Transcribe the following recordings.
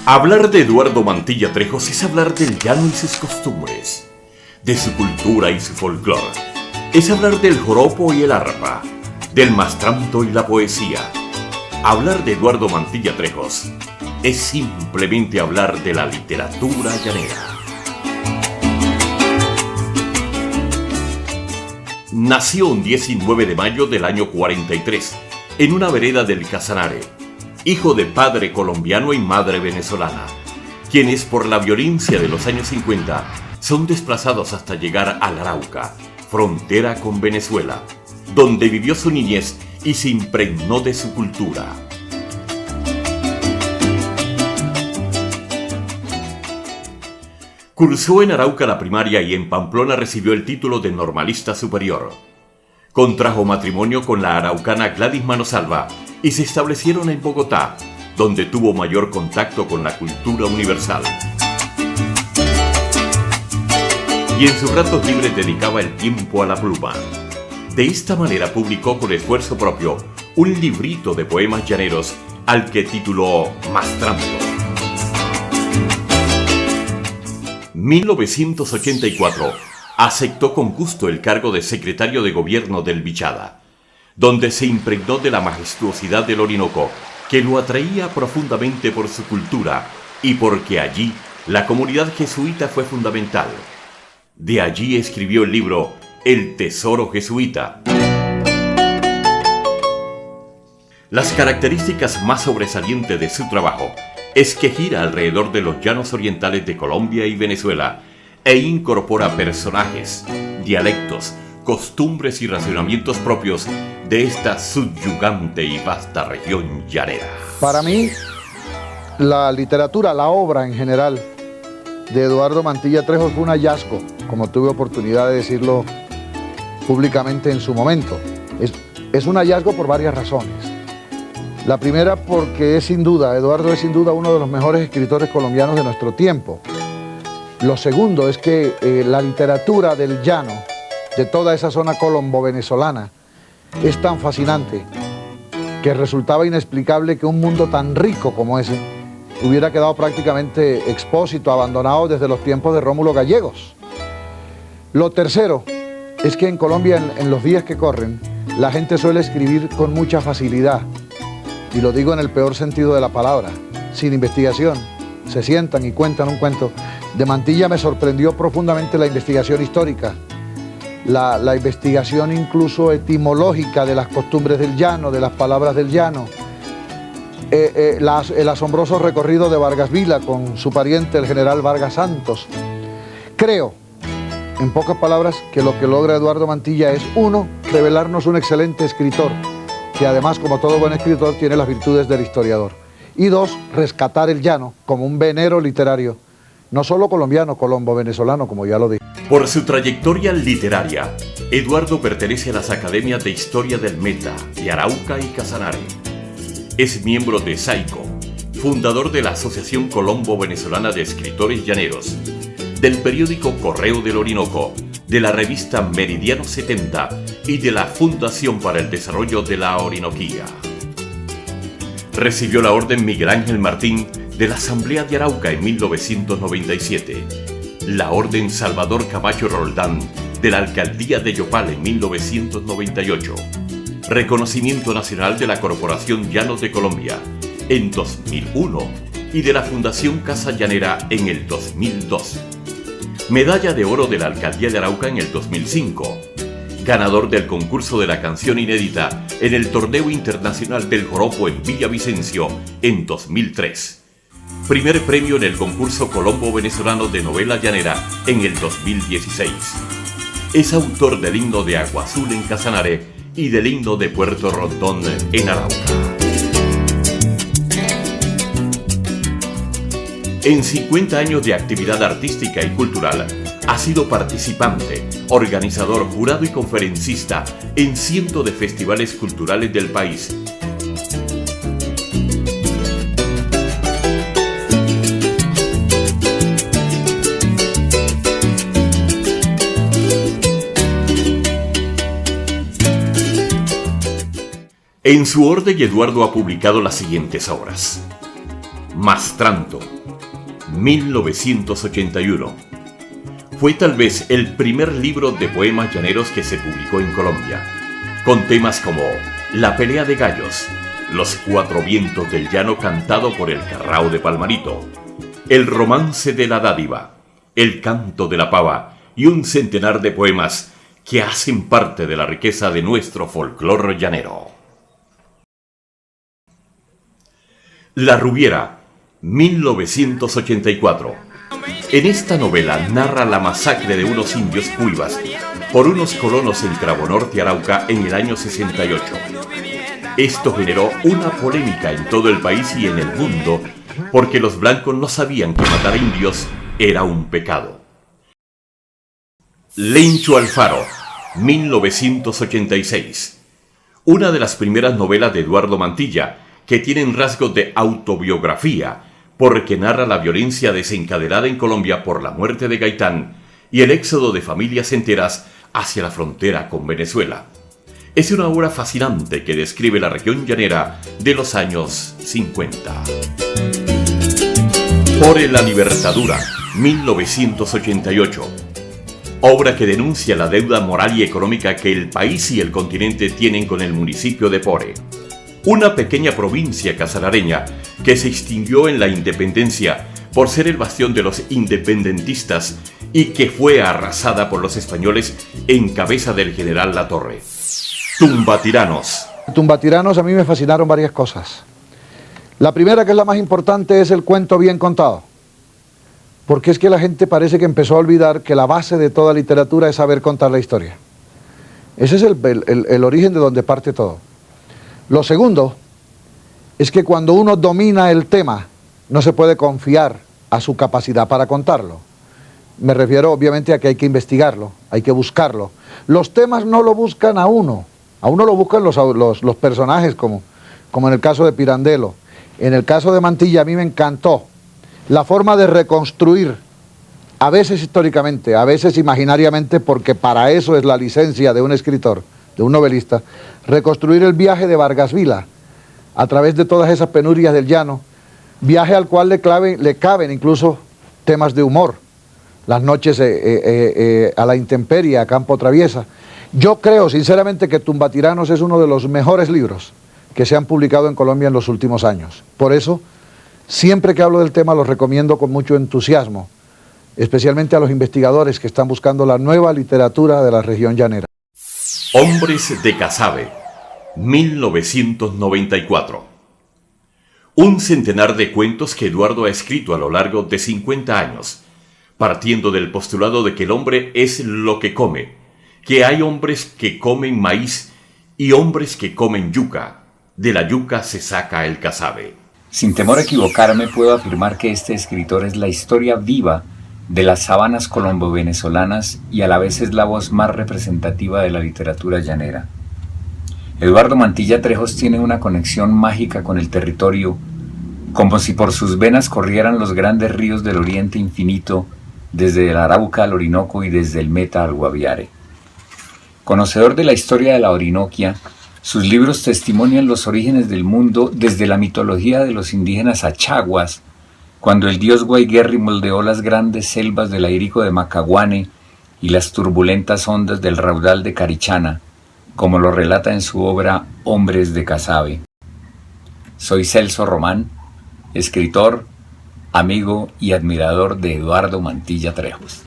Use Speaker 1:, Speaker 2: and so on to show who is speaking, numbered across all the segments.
Speaker 1: Hablar de Eduardo Mantilla Trejos es hablar del llano y sus costumbres, de su cultura y su folclore. Es hablar del joropo y el arpa, del mastranto y la poesía. Hablar de Eduardo Mantilla Trejos es simplemente hablar de la literatura llanera. Nació un 19 de mayo del año 43, en una vereda del Casanare, hijo de padre colombiano y madre venezolana, quienes por la violencia de los años 50 son desplazados hasta llegar al Arauca, frontera con Venezuela, donde vivió su niñez y se impregnó de su cultura. Cursó en Arauca la primaria y en Pamplona recibió el título de normalista superior. Contrajo matrimonio con la araucana Gladys Manosalva y se establecieron en Bogotá, donde tuvo mayor contacto con la cultura universal. Y en sus ratos libres dedicaba el tiempo a la pluma. De esta manera publicó con esfuerzo propio un librito de poemas llaneros al que tituló Mastranto. 1984 aceptó con gusto el cargo de secretario de gobierno del Vichada, donde se impregnó de la majestuosidad del Orinoco, que lo atraía profundamente por su cultura y porque allí la comunidad jesuita fue fundamental. De allí escribió el libro El Tesoro Jesuita. Las características más sobresalientes de su trabajo es que gira alrededor de los llanos orientales de Colombia y Venezuela e incorpora personajes, dialectos, costumbres y racionamientos propios de esta subyugante y vasta región llanera.
Speaker 2: Para mí, la literatura, la obra en general de Eduardo Mantilla Trejos fue un hallazgo, como tuve oportunidad de decirlo públicamente en su momento. Es un hallazgo por varias razones. La primera porque Eduardo es sin duda uno de los mejores escritores colombianos de nuestro tiempo. Lo segundo es que la literatura del llano, de toda esa zona colombo-venezolana, es tan fascinante que resultaba inexplicable que un mundo tan rico como ese hubiera quedado prácticamente expósito, abandonado desde los tiempos de Rómulo Gallegos. Lo tercero es que en Colombia, en los días que corren, la gente suele escribir con mucha facilidad, y lo digo en el peor sentido de la palabra, sin investigación. Se sientan y cuentan un cuento. De Mantilla me sorprendió profundamente la investigación histórica, la investigación incluso etimológica de las costumbres del llano, de las palabras del llano, el asombroso recorrido de Vargas Vila con su pariente, el general Vargas Santos. Creo, en pocas palabras, que lo que logra Eduardo Mantilla es, uno, revelarnos un excelente escritor, que además, como todo buen escritor, tiene las virtudes del historiador. Y dos, rescatar el llano como un venero literario, no solo colombiano, colombo-venezolano, como ya lo dije.
Speaker 1: Por su trayectoria literaria, Eduardo pertenece a las academias de Historia del Meta, de Arauca y Casanare. Es miembro de SAICO, fundador de la Asociación Colombo-Venezolana de Escritores Llaneros, del periódico Correo del Orinoco, de la revista Meridiano 70 y de la Fundación para el Desarrollo de la Orinoquía. Recibió la Orden Miguel Ángel Martín de la Asamblea de Arauca en 1997, la Orden Salvador Camacho Roldán de la Alcaldía de Yopal en 1998, Reconocimiento Nacional de la Corporación Llanos de Colombia en 2001 y de la Fundación Casa Llanera en el 2002. Medalla de Oro de la Alcaldía de Arauca en el 2005. Ganador del concurso de la canción inédita en el Torneo Internacional del Joropo en Villavicencio en 2003. Primer premio en el concurso Colombo Venezolano de Novela Llanera en el 2016. Es autor del himno de Agua Azul en Casanare y del himno de Puerto Rondón en Arauca. En 50 años de actividad artística y cultural, ha sido participante, organizador, jurado y conferencista en cientos de festivales culturales del país. En su orden, Eduardo ha publicado las siguientes obras: Mastranto, 1981. Fue tal vez el primer libro de poemas llaneros que se publicó en Colombia, con temas como La pelea de gallos, Los cuatro vientos del llano cantado por el Carrao de Palmarito, El romance de la dádiva, El canto de la pava y un centenar de poemas que hacen parte de la riqueza de nuestro folclore llanero. La Rubiera, 1984. En esta novela narra la masacre de unos indios cuivas por unos colonos en Cravo Norte, Arauca, en el año 68. Esto generó una polémica en todo el país y en el mundo, porque los blancos no sabían que matar a indios era un pecado. Lencho Alfaro, 1986. Una de las primeras novelas de Eduardo Mantilla, que tienen rasgos de autobiografía, porque narra la violencia desencadenada en Colombia por la muerte de Gaitán y el éxodo de familias enteras hacia la frontera con Venezuela. Es una obra fascinante que describe la región llanera de los años 50. Por la Libertadura, 1988. Obra que denuncia la deuda moral y económica que el país y el continente tienen con el municipio de Pore, una pequeña provincia casarareña que se extinguió en la independencia por ser el bastión de los independentistas y que fue arrasada por los españoles en cabeza del general Latorre. Tumbatiranos.
Speaker 2: Tumbatiranos, a mí me fascinaron varias cosas. La primera, que es la más importante, es el cuento bien contado. Porque es que la gente parece que empezó a olvidar que la base de toda literatura es saber contar la historia. Ese es el origen de donde parte todo. Lo segundo es que cuando uno domina el tema, no se puede confiar a su capacidad para contarlo. Me refiero obviamente a que hay que investigarlo, hay que buscarlo. Los temas no lo buscan a uno lo buscan los personajes, como en el caso de Pirandello. En el caso de Mantilla a mí me encantó la forma de reconstruir, a veces históricamente, a veces imaginariamente, porque para eso es la licencia de un escritor, de un novelista, reconstruir el viaje de Vargas Vila a través de todas esas penurias del llano, viaje al cual le caben incluso temas de humor, las noches a la intemperie, a campo traviesa. Yo creo sinceramente que Tumbatiranos es uno de los mejores libros que se han publicado en Colombia en los últimos años. Por eso, siempre que hablo del tema lo recomiendo con mucho entusiasmo, especialmente a los investigadores que están buscando la nueva literatura de la región llanera.
Speaker 1: Hombres de Casabe, 1994. Un centenar de cuentos que Eduardo ha escrito a lo largo de 50 años, partiendo del postulado de que el hombre es lo que come, que hay hombres que comen maíz y hombres que comen yuca. De la yuca se saca el casabe.
Speaker 3: Sin temor a equivocarme, puedo afirmar que este escritor es la historia viva de las sabanas colombo-venezolanas y a la vez es la voz más representativa de la literatura llanera. Eduardo Mantilla Trejos tiene una conexión mágica con el territorio, como si por sus venas corrieran los grandes ríos del Oriente Infinito, desde el Arauca al Orinoco y desde el Meta al Guaviare. Conocedor de la historia de la Orinoquia, sus libros testimonian los orígenes del mundo desde la mitología de los indígenas achaguas, cuando el dios Guayguerri moldeó las grandes selvas del Airico de Macaguane y las turbulentas ondas del raudal de Carichana, como lo relata en su obra Hombres de Casabe. Soy Celso Román, escritor, amigo y admirador de Eduardo Mantilla Trejos.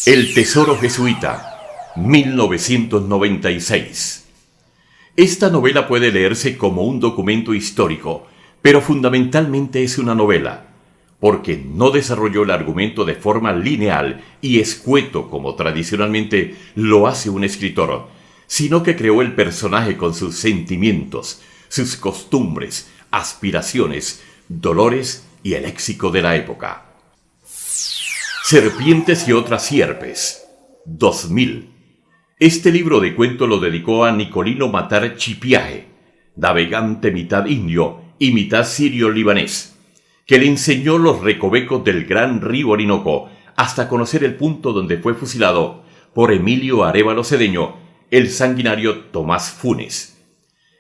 Speaker 1: El tesoro jesuita, 1996. Esta novela puede leerse como un documento histórico, pero fundamentalmente es una novela, porque no desarrolló el argumento de forma lineal y escueto como tradicionalmente lo hace un escritor, sino que creó el personaje con sus sentimientos, sus costumbres, aspiraciones, dolores y el léxico de la época. Serpientes y otras sierpes, 2000. Este libro de cuento lo dedicó a Nicolino Matar Chipiaje, navegante mitad indio y mitad sirio-libanés, que le enseñó los recovecos del gran río Orinoco hasta conocer el punto donde fue fusilado por Emilio Arévalo Cedeño, el sanguinario Tomás Funes.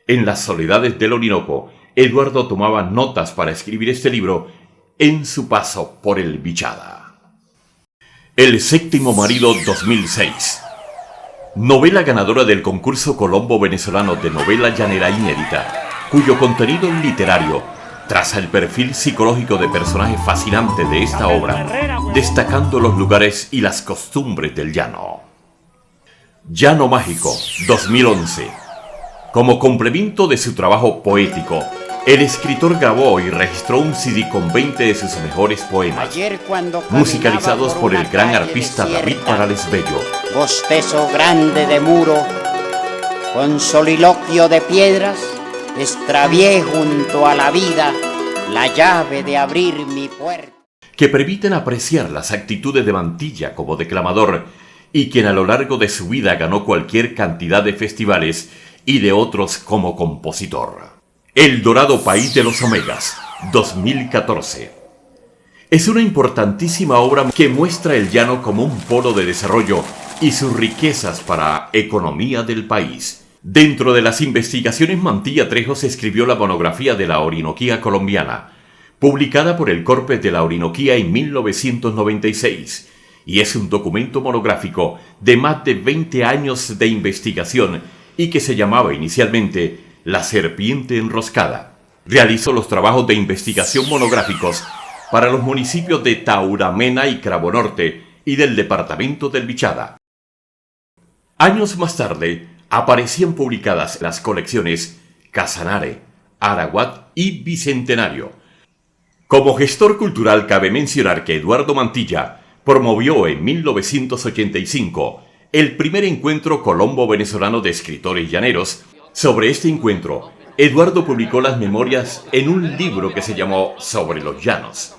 Speaker 1: En las soledades del Orinoco, Eduardo tomaba notas para escribir este libro en su paso por el Vichada. El séptimo marido 2006. Novela ganadora del concurso Colombo Venezolano de novela llanera inédita, cuyo contenido literario traza el perfil psicológico de personaje fascinante de esta obra, destacando los lugares y las costumbres del llano. Llano Mágico, 2011. Como complemento de su trabajo poético, el escritor grabó y registró un CD con 20 de sus mejores poemas, musicalizados por el gran arpista David Parales Bello.
Speaker 4: Bostezo grande de muro, con soliloquio de piedras, extravié junto a la vida la llave de abrir mi puerta.
Speaker 1: Que permiten apreciar las actitudes de Mantilla como declamador y quien a lo largo de su vida ganó cualquier cantidad de festivales y de otros como compositor. El Dorado País de los Omegas, 2014. Es una importantísima obra que muestra el llano como un polo de desarrollo y sus riquezas para economía del país. Dentro de las investigaciones, Mantilla Trejos escribió la monografía de la Orinoquía colombiana, publicada por el Corpes de la Orinoquía en 1996, y es un documento monográfico de más de 20 años de investigación y que se llamaba inicialmente La Serpiente Enroscada. Realizó los trabajos de investigación monográficos para los municipios de Tauramena y Crabo Norte y del departamento del Vichada. Años más tarde, aparecían publicadas las colecciones Casanare, Araguat y Bicentenario. Como gestor cultural, cabe mencionar que Eduardo Mantilla promovió en 1985 el primer encuentro colombo-venezolano de escritores llaneros. Sobre este encuentro, Eduardo publicó las memorias en un libro que se llamó Sobre los Llanos.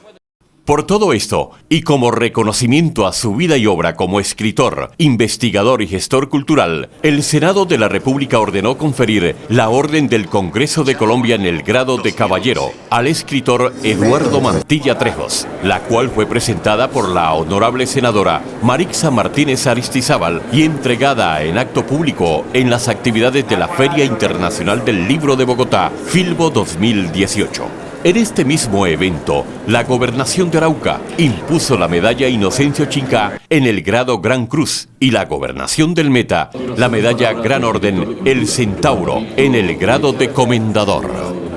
Speaker 1: Por todo esto, y como reconocimiento a su vida y obra como escritor, investigador y gestor cultural, el Senado de la República ordenó conferir la Orden del Congreso de Colombia en el grado de caballero al escritor Eduardo Mantilla Trejos, la cual fue presentada por la honorable senadora Marixa Martínez Aristizábal y entregada en acto público en las actividades de la Feria Internacional del Libro de Bogotá, Filbo 2018. En este mismo evento, la Gobernación de Arauca impuso la medalla Inocencio Chinca en el grado Gran Cruz y la Gobernación del Meta la medalla Gran Orden El Centauro en el grado de Comendador.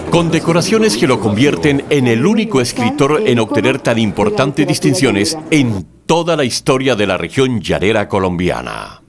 Speaker 1: Condecoraciones que lo convierten en el único escritor en obtener tan importantes distinciones en toda la historia de la región llanera colombiana.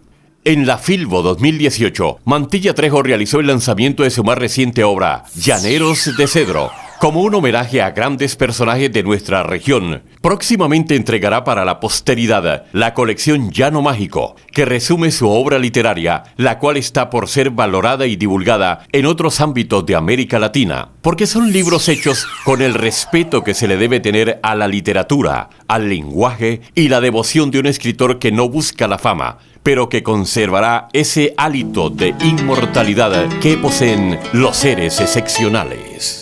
Speaker 1: En la Filbo 2018, Mantilla Trejos realizó el lanzamiento de su más reciente obra, Llaneros de Cedro, como un homenaje a grandes personajes de nuestra región. Próximamente entregará para la posteridad la colección Llano Mágico, que resume su obra literaria, la cual está por ser valorada y divulgada en otros ámbitos de América Latina, porque son libros hechos con el respeto que se le debe tener a la literatura, al lenguaje y la devoción de un escritor que no busca la fama, pero que conservará ese hálito de inmortalidad que poseen los seres excepcionales.